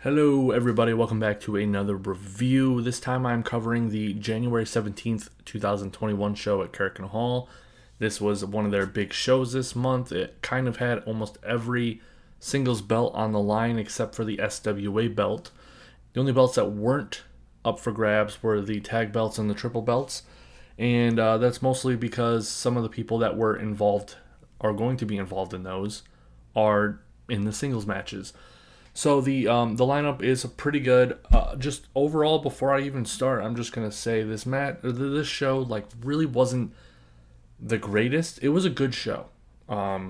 Hello everybody, welcome back to another review. This time I'm covering the January 17th, 2021 show at Korakuen Hall. This was one of their big shows this month. It kind of had almost every singles belt on the line except for the SWA belt. The only belts that weren't up for grabs were the tag belts and the triple belts. And that's mostly because some of the people that were involved, are going to be involved in those, are in the singles matches. So the lineup is pretty good. Just overall, before I even start, I'm just gonna say this show really wasn't the greatest. It was a good show. There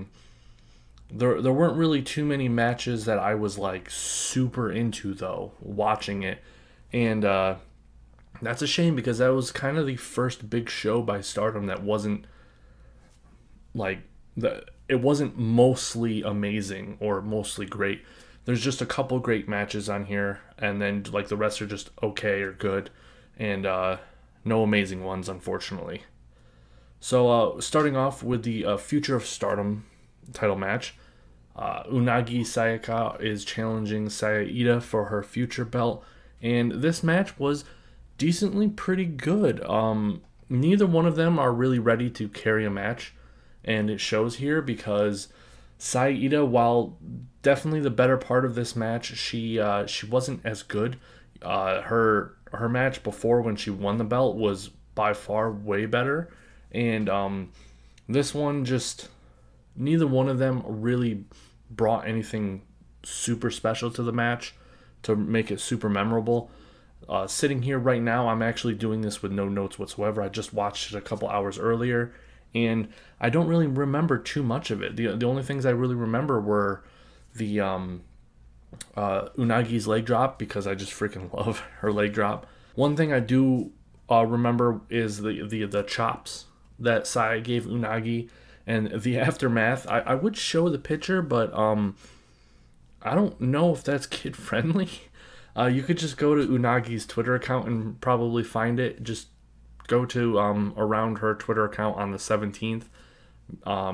weren't really too many matches that I was super into though watching it, and that's a shame because that was kind of the first big show by Stardom that wasn't it wasn't mostly amazing or mostly great. There's just a couple great matches on here, and then the rest are just okay or good, and no amazing ones, unfortunately. So starting off with the Future of Stardom title match, Unagi Sayaka is challenging Saya for her future belt, and this match was decently pretty good. Neither one of them are really ready to carry a match, and it shows here because Saya, while definitely the better part of this match, she wasn't as good. Her match before when she won the belt was by far way better, and this one just neither one of them really brought anything super special to the match to make it super memorable. Sitting here right now, I'm actually doing this with no notes whatsoever. I just watched it a couple hours earlier, and I don't really remember too much of it. The only things I really remember were the Unagi's leg drop, because I just freaking love her leg drop. One thing I do remember is the chops that Saya gave Unagi, and the aftermath. I would show the picture, but I don't know if that's kid friendly. You could just go to Unagi's Twitter account and probably find it. Just go to around her Twitter account on the 17th,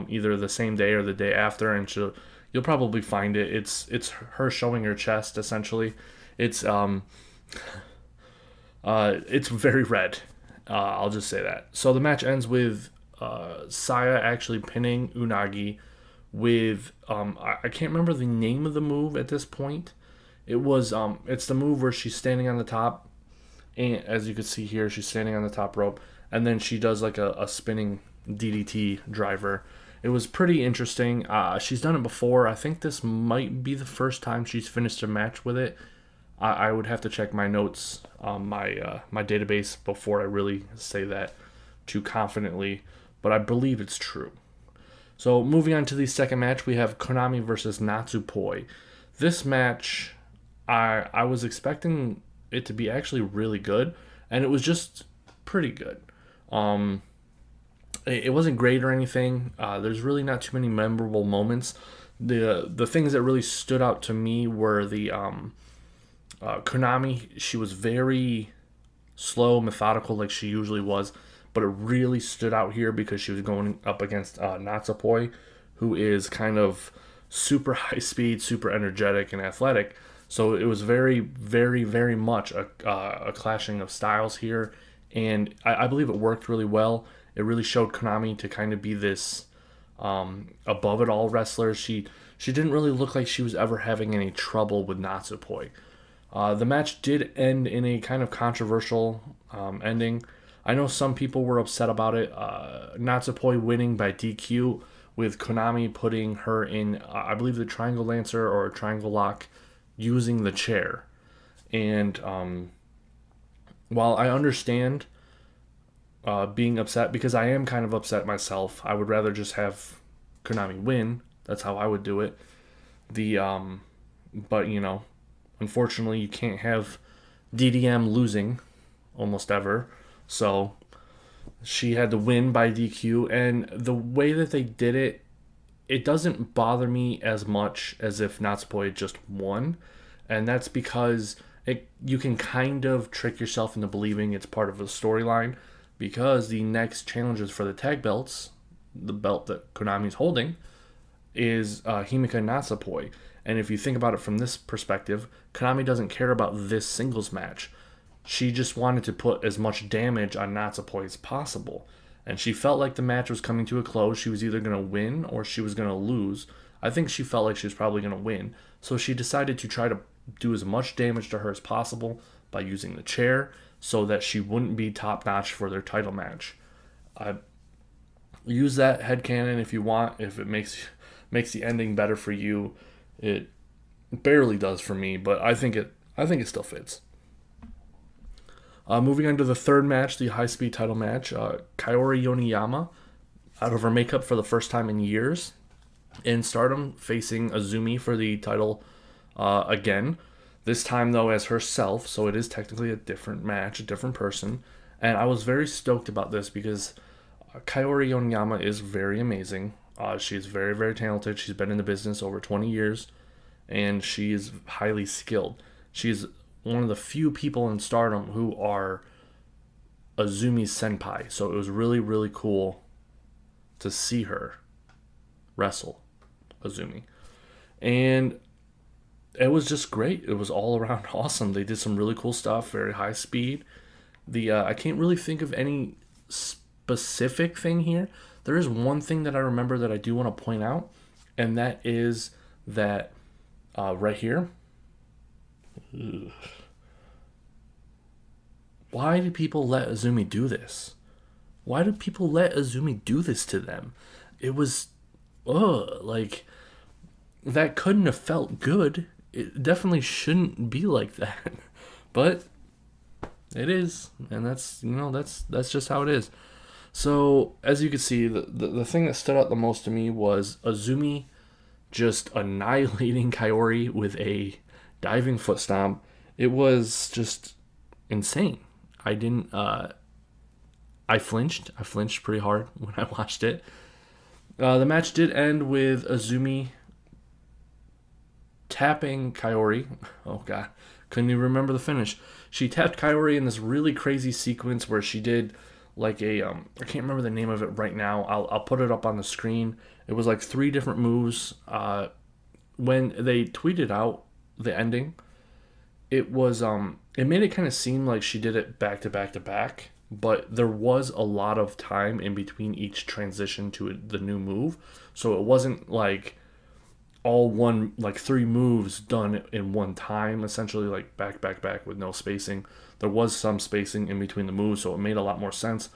either the same day or the day after, and you'll probably find it. It's her showing her chest essentially. It's very red. I'll just say that. So the match ends with Saya actually pinning Unagi with I can't remember the name of the move at this point. It was it's the move where she's standing on the top, and as you can see here, she's standing on the top rope, and then she does a spinning DDT driver. It was pretty interesting. She's done it before. I think this might be the first time she's finished a match with it. I would have to check my notes, my database, before I really say that too confidently, but I believe it's true. So moving on to the second match, we have Konami versus NottoPoi. This match, I was expecting it to be actually really good, and it was just pretty good. It wasn't great or anything. There's really not too many memorable moments. The things that really stood out to me were the Konami. She was very slow, methodical, like she usually was, but it really stood out here because she was going up against NottoPoi, who is kind of super high speed, super energetic, and athletic. So it was very, very, very much a clashing of styles here, and I believe it worked really well. It really showed Konami to kind of be this above it all wrestler. She didn't really look like she was ever having any trouble with NottoPoi. The match did end in a kind of controversial ending. I know some people were upset about it. NottoPoi winning by DQ, with Konami putting her in, I believe, the Triangle Lancer or a Triangle Lock, using the chair. And while I understand being upset, because I am kind of upset myself, I would rather just have Konami win. That's how I would do it. But unfortunately, you can't have DDM losing almost ever. So she had to win by DQ, and the way that they did it, it doesn't bother me as much as if NottoPoi just won, and that's because you can kind of trick yourself into believing it's part of the storyline, because the next challenges for the tag belts, the belt that Konami's holding, is Himika NottoPoi, And if you think about it from this perspective, Konami doesn't care about this singles match. She just wanted to put as much damage on Natsupoi as possible. And she felt like the match was coming to a close. She was either going to win or she was going to lose. I think she felt like she was probably going to win. So she decided to try to do as much damage to her as possible by using the chair so that she wouldn't be top-notch for their title match. Use that headcanon if you want. If it makes the ending better for you, it barely does for me, but I think it still fits. Moving on to the third match, the high-speed title match, Kyori Yoneyama, out of her makeup for the first time in years, in Stardom, facing Azumi for the title again. This time, though, as herself, so it is technically a different match, a different person. And I was very stoked about this because Kyori Yoneyama is very amazing. She is very, very talented. She's been in the business over 20 years, and she is highly skilled. She's one of the few people in Stardom who are Azumi's senpai. So it was really, really cool to see her wrestle Azumi. And it was just great. It was all around awesome. They did some really cool stuff, very high speed. I can't really think of any specific thing here. There is one thing that I remember that I do want to point out, and that is that right here. Ugh. Why do people let Azumi do this? Why do people let Azumi do this to them? It was, like, that couldn't have felt good. It definitely shouldn't be like that. But it is, and that's just how it is. So, as you can see, the thing that stood out the most to me was Azumi just annihilating Kyori with a diving foot stomp. It was just insane. I flinched. I flinched pretty hard when I watched it. The match did end with Azumi tapping Kyori. Oh, God. Couldn't even remember the finish. She tapped Kyori in this really crazy sequence where she did like I can't remember the name of it right now. I'll put it up on the screen. It was like 3 different moves. When they tweeted out the ending, it was it made it kind of seem like she did it back to back to back, but there was a lot of time in between each transition to the new move, so it wasn't like all one, like 3 moves done in one time, essentially, like back with no spacing. There was some spacing in between the moves, so it made a lot more sense.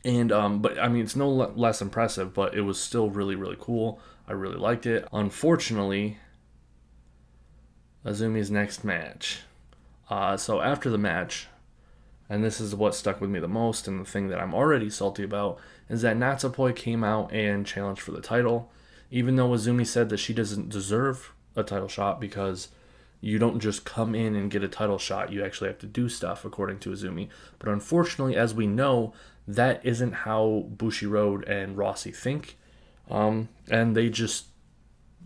And but I mean, it's no less impressive, but it was still really, really cool. I really liked it. Unfortunately, Azumi's next match. So after the match, and this is what stuck with me the most, and the thing that I'm already salty about, is that Natsupoi came out and challenged for the title, even though Azumi said that she doesn't deserve a title shot because you don't just come in and get a title shot. You actually have to do stuff, according to Azumi. But unfortunately, as we know, that isn't how Bushiroad and Rossi think. And they just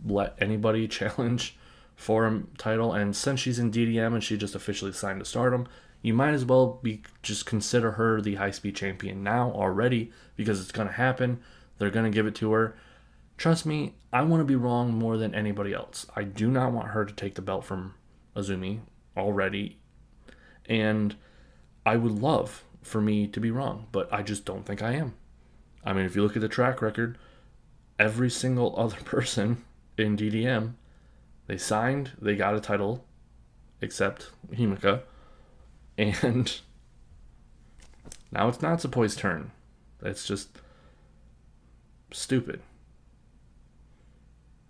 let anybody challenge for a title. And since she's in DDM and she just officially signed to Stardom, you might as well just consider her the high-speed champion now already, because it's going to happen. They're going to give it to her. Trust me, I want to be wrong more than anybody else. I do not want her to take the belt from Azumi already. And I would love for me to be wrong, but I just don't think I am. I mean, if you look at the track record, every single other person in DDM, they signed, they got a title, except Himika. And now it's Natsupoi's turn. It's just stupid.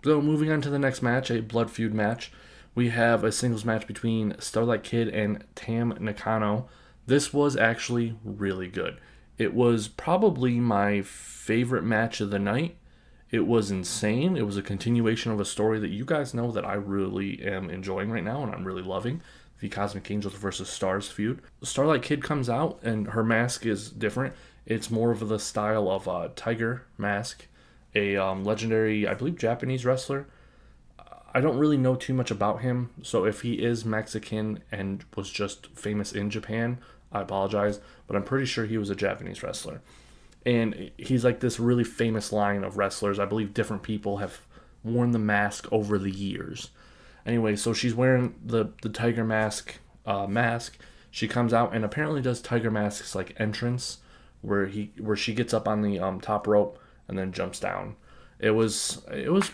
So moving on to the next match, a blood feud match, we have a singles match between Starlight Kid and Tam Nakano. This was actually really good. It was probably my favorite match of the night. It was insane. It was a continuation of a story that you guys know that I really am enjoying right now and I'm really loving. The Cosmic Angels versus Stars feud. Starlight Kid comes out and her mask is different. It's more of the style of a tiger mask. A legendary, I believe, Japanese wrestler. I don't really know too much about him, so if he is Mexican and was just famous in Japan, I apologize, but I'm pretty sure he was a Japanese wrestler. And he's like this really famous line of wrestlers. I believe different people have worn the mask over the years. Anyway, so she's wearing the tiger mask. She comes out and apparently does Tiger Mask's like entrance, where she gets up on the top rope and then jumps down. It was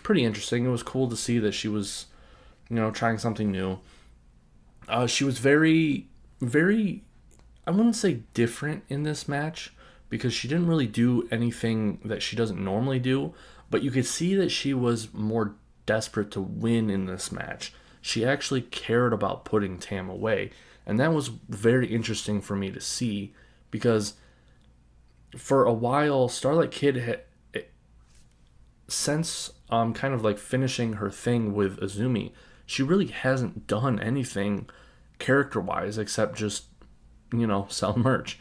pretty interesting. It was cool to see that she was, trying something new. She was very, very, I wouldn't say different in this match, because she didn't really do anything that she doesn't normally do, but you could see that she was more desperate to win in this match. She actually cared about putting Tam away, and that was very interesting for me to see, because for a while Starlight Kid had, since kind of like finishing her thing with Azumi, she really hasn't done anything character-wise except just, sell merch.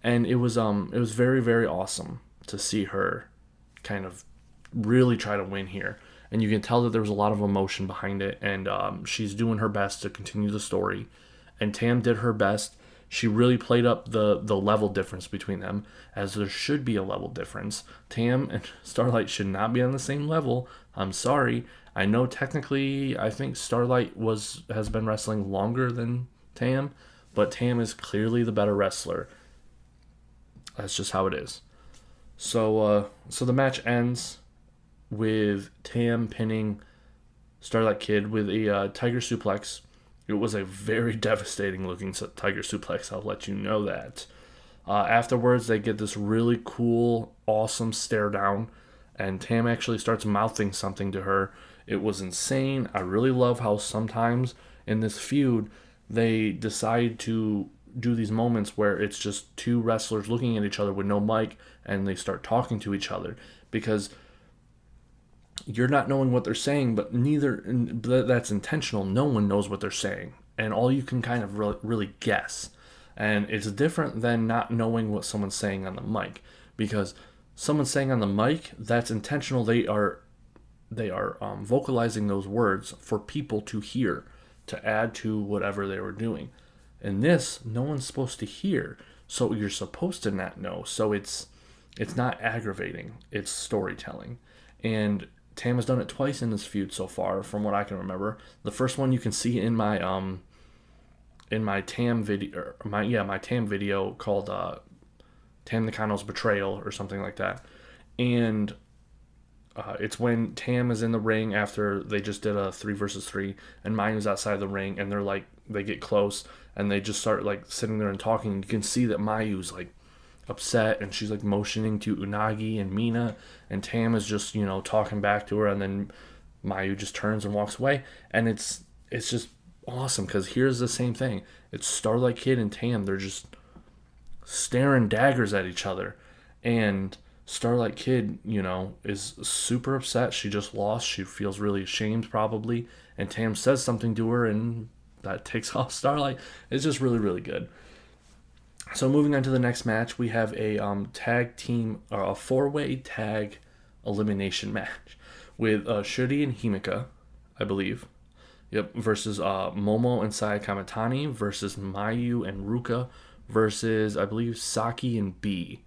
And it was very, very awesome to see her kind of really try to win here. And you can tell that there was a lot of emotion behind it, and she's doing her best to continue the story. And Tam did her best. She really played up the level difference between them, as there should be a level difference. Tam and Starlight should not be on the same level. I'm sorry. I know technically I think Starlight has been wrestling longer than Tam, but Tam is clearly the better wrestler. That's just how it is. So the match ends with Tam pinning Starlight Kid with a tiger suplex. It was a very devastating looking tiger suplex, I'll let you know that. Afterwards, they get this really cool, awesome stare down, and Tam actually starts mouthing something to her. It was insane. I really love how sometimes in this feud, they decide to do these moments where it's just two wrestlers looking at each other with no mic, and they start talking to each other, because you're not knowing what they're saying, but that's intentional. No one knows what they're saying, and all you can kind of really guess. And it's different than not knowing what someone's saying on the mic, because someone's saying on the mic, that's intentional. They are vocalizing those words for people to hear, to add to whatever they were doing. And this, no one's supposed to hear, so you're supposed to not know. So it's not aggravating. It's storytelling. And Tam has done it twice in this feud so far, from what I can remember. The first one you can see in my Tam video, my Tam video called Tam Nakano's Betrayal or something like that. And it's when Tam is in the ring after they just did a 3 versus 3, and Mayu's outside the ring, and they get close, and they just start like sitting there and talking. You can see that Mayu's like upset, and she's like motioning to Unagi and Mina, and Tam is just talking back to her, and then Mayu just turns and walks away. And it's just awesome, because here's the same thing. It's Starlight Kid and Tam. They're just staring daggers at each other, and Starlight Kid is super upset. She just lost. She feels really ashamed probably, and Tam says something to her, and that takes off Starlight. It's just really, really good. So moving on to the next match, we have a tag team, or a 4-way tag elimination match with Shuri and Himeka, I believe. Yep, versus Momo and Saya Kamitani versus Mayu and Ruka versus, I believe, Saki and B.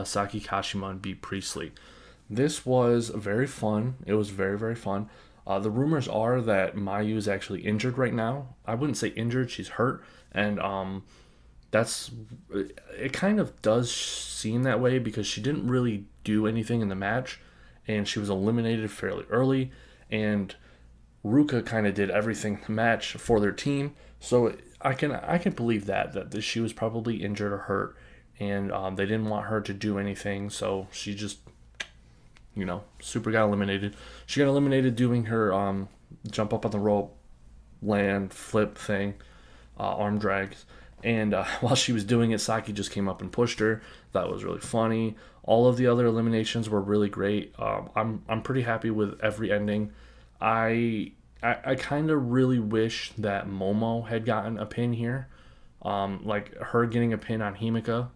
Saki Kashima and B. Priestley. This was very fun. It was very, very fun. The rumors are that Mayu is actually injured right now. I wouldn't say injured, she's hurt. And it kind of does seem that way, because she didn't really do anything in the match, and she was eliminated fairly early, and Ruka kind of did everything in the match for their team. So I can believe that she was probably injured or hurt, and they didn't want her to do anything, so she just super got eliminated. She got eliminated doing her jump up on the rope, land, flip thing, arm drags. And while she was doing it, Saki just came up and pushed her. That was really funny. All of the other eliminations were really great. I'm pretty happy with every ending. I kind of really wish that Momo had gotten a pin here. Like her getting a pin on Himeka,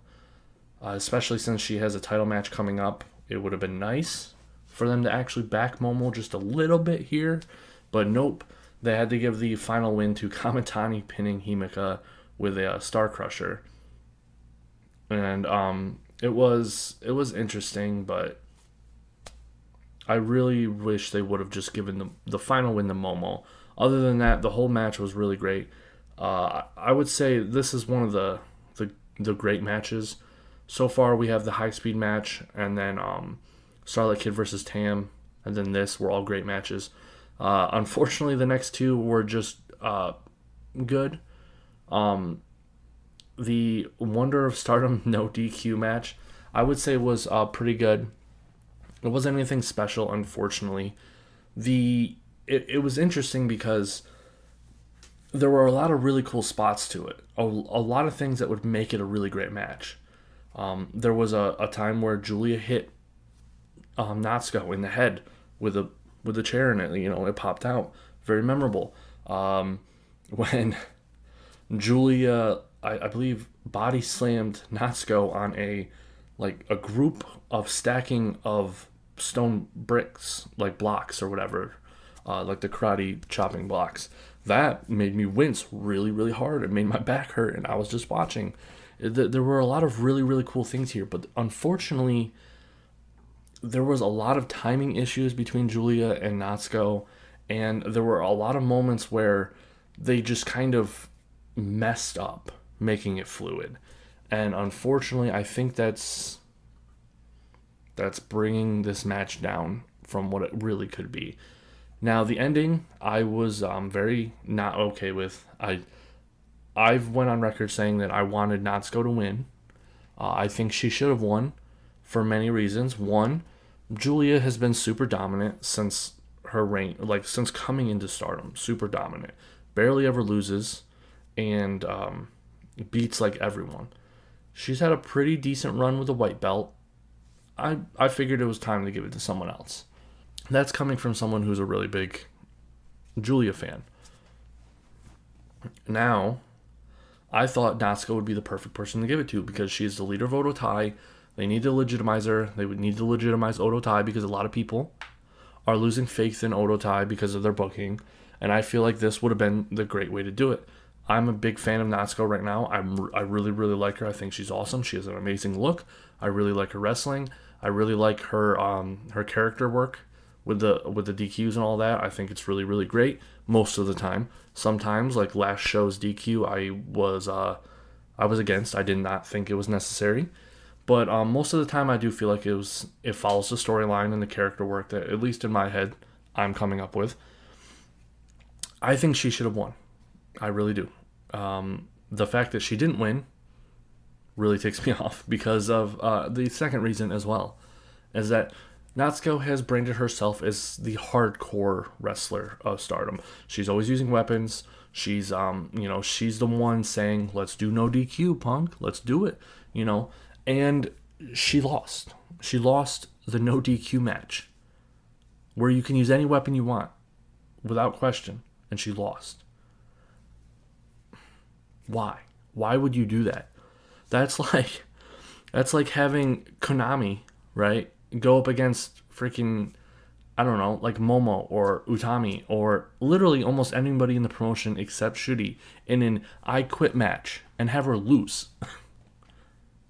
especially since she has a title match coming up. It would have been nice for them to actually back Momo just a little bit here. But nope. They had to give the final win to Kamitani pinning Himeka with a Star Crusher. And it was interesting, but I really wish they would have just given the final win to Momo. Other than that, the whole match was really great. I would say this is one of the great matches. So far, we have the high-speed match, and then Starlight Kid versus Tam, and then this were all great matches. Unfortunately, the next two were just good. The Wonder of Stardom no DQ match, I would say was pretty good. It wasn't anything special, unfortunately. It was interesting because there were a lot of really cool spots to it. A lot of things that would make it a really great match. There was a time where Julia hit Natsuko in the head with a chair in it. You know, it popped out. Very memorable. When Julia, I believe, body slammed Natsuko on a group of stacking of stone bricks, like blocks or whatever, like the karate chopping blocks. That made me wince really, really hard. It made my back hurt, and I was just watching. There were a lot of really, really cool things here, but unfortunately, there was a lot of timing issues between Julia and Natsuko, and there were a lot of moments where they just kind of messed up, making it fluid. And unfortunately, I think that's bringing this match down from what it really could be. Now, the ending, I was very not okay with. I've went on record saying that I wanted Natsuko to win. I think she should have won for many reasons. One, Julia has been super dominant since her reign, since coming into Stardom. Super dominant. Barely ever loses, and beats everyone. She's had a pretty decent run with a white belt. I figured it was time to give it to someone else. That's coming from someone who's a really big Julia fan. Now, I thought Natsuko would be the perfect person to give it to because she is the leader of Odo Tai. They need to legitimize her. They would need to legitimize Odo Tai because a lot of people are losing faith in Odo Tai because of their booking. And I feel like this would have been the great way to do it. I'm a big fan of Natsuko right now. I really, really like her. I think she's awesome. She has an amazing look. I really like her wrestling. I really like her her character work with the DQs and all that. I think it's really, really great most of the time. Sometimes, like last show's DQ, I was against. I did not think it was necessary. But most of the time, I do feel like it follows the storyline and the character work that, at least in my head, I'm coming up with. I think she should have won. I really do. The fact that she didn't win really takes me off because of the second reason as well, is that Natsuko has branded herself as the hardcore wrestler of Stardom. She's always using weapons. She's she's the one saying, "Let's do no DQ, Punk. Let's do it." And she lost. She lost the no DQ match, where you can use any weapon you want, without question, and she lost. Why? Why would you do that? That's like having Konami, right, go up against freaking, I don't know, like Momo or Utami or literally almost anybody in the promotion except Shuri in an I Quit match and have her lose.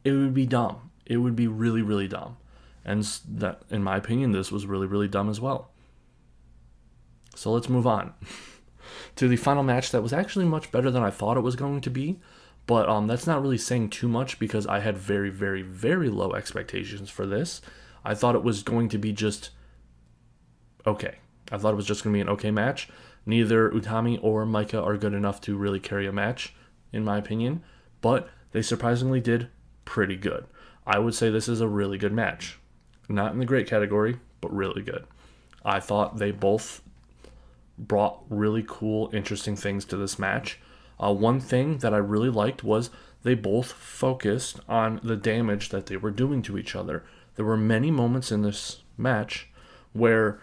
It would be dumb. It would be really, really dumb. And that, in my opinion, this was really, really dumb as well. So let's move on to the final match that was actually much better than I thought it was going to be. But that's not really saying too much because I had very, very, very low expectations for this. I thought it was going to be just okay. I thought it was just going to be an okay match. Neither Utami or Micah are good enough to really carry a match, in my opinion. But they surprisingly did pretty good. I would say this is a really good match. Not in the great category, but really good. I thought they both brought really cool, interesting things to this match. One thing that I really liked was they both focused on the damage that they were doing to each other. There were many moments in this match where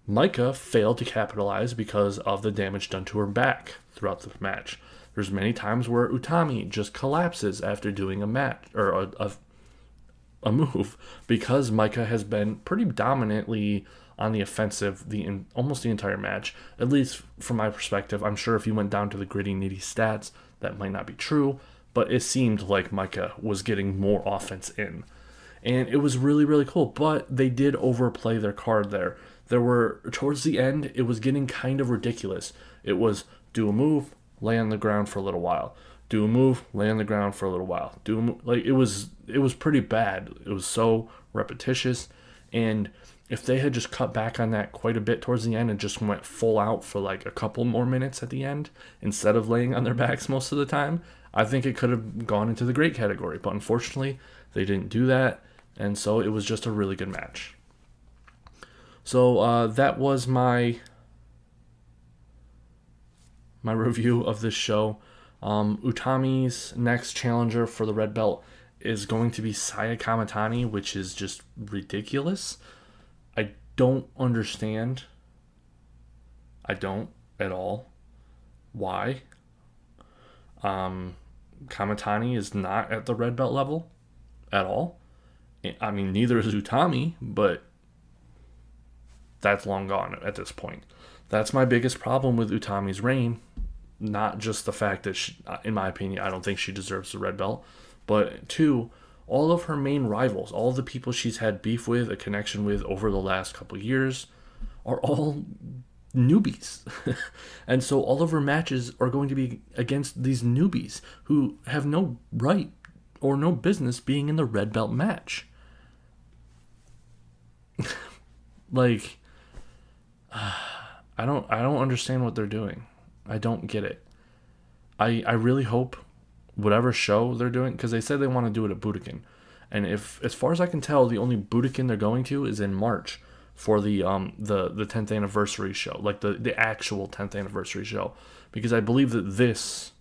Micah failed to capitalize because of the damage done to her back throughout the match. There's many times where Utami just collapses after doing a match or a move because Micah has been pretty dominantly on the offensive almost the entire match, at least from my perspective. I'm sure if you went down to the gritty, nitty stats, that might not be true, but it seemed like Micah was getting more offense in. And it was really, really cool. But they did overplay their card there. There were, towards the end, it was getting kind of ridiculous. It was do a move, lay on the ground for a little while. Do a move, lay on the ground for a little while. Do a move. Like, it was pretty bad. It was so repetitious. And if they had just cut back on that quite a bit towards the end and just went full out for like a couple more minutes at the end, instead of laying on their backs most of the time, I think it could have gone into the great category. But unfortunately, they didn't do that. And so it was just a really good match. So that was my review of this show. Utami's next challenger for the red belt is going to be Saya Kamatani, which is just ridiculous. I don't understand. I don't at all. Why? Kamatani is not at the red belt level at all. I mean, neither is Utami, but that's long gone at this point. That's my biggest problem with Utami's reign. Not just the fact that, she, in my opinion, I don't think she deserves the red belt, but two, all of her main rivals, all of the people she's had beef with, a connection with over the last couple of years, are all newbies. And so all of her matches are going to be against these newbies who have no right or no business being in the red belt match. Like, I don't understand what they're doing. I don't get it. I really hope whatever show they're doing, because they said they want to do it at Budokan, and if, as far as I can tell, the only Budokan they're going to is in March for the 10th anniversary show, like the actual 10th anniversary show, because I believe that this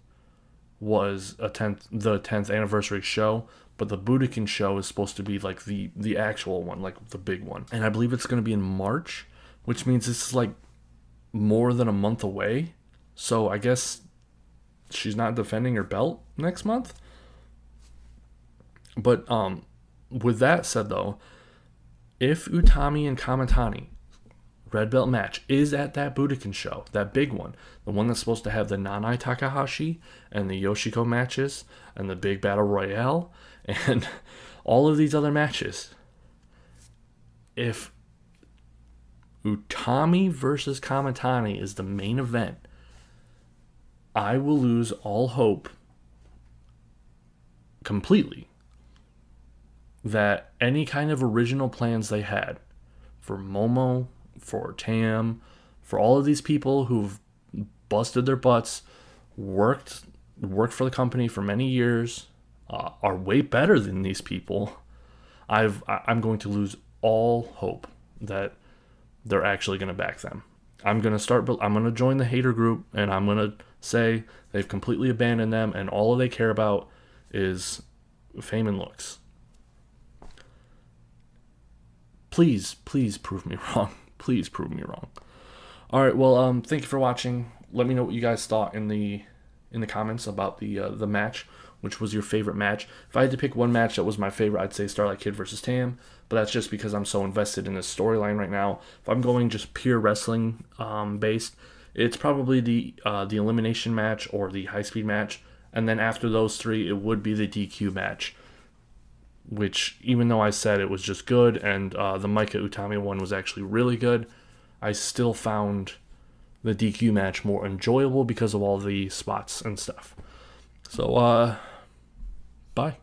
was the 10th anniversary show, but the Budokan show is supposed to be like the actual one, like the big one, and I believe it's going to be in March, which means this is like more than a month away. So I guess she's not defending her belt next month. But with that said, though, if Utami and Kamatani red belt match is at that Budokan show, that big one, the one that's supposed to have the Nanai Takahashi and the Yoshiko matches and the big battle royale and all of these other matches, if Utami versus Kamatani is the main event, I will lose all hope completely that any kind of original plans they had for Momo, for Tam, for all of these people who've busted their butts, worked for the company for many years, are way better than these people. I'm going to lose all hope that they're actually going to back them. I'm going to join the hater group, and I'm going to say they've completely abandoned them, and all they care about is fame and looks. Please prove me wrong. Please prove me wrong. All right, well, thank you for watching. Let me know what you guys thought in the comments about the match. Which was your favorite match? If I had to pick one match that was my favorite, I'd say Starlight Kid versus Tam, but that's just because I'm so invested in this storyline right now. If I'm going just pure wrestling based, it's probably the elimination match or the high speed match, and then after those three, it would be the DQ match. Which, even though I said it was just good, and the Micah Utami one was actually really good, I still found the DQ match more enjoyable because of all the spots and stuff. So, bye.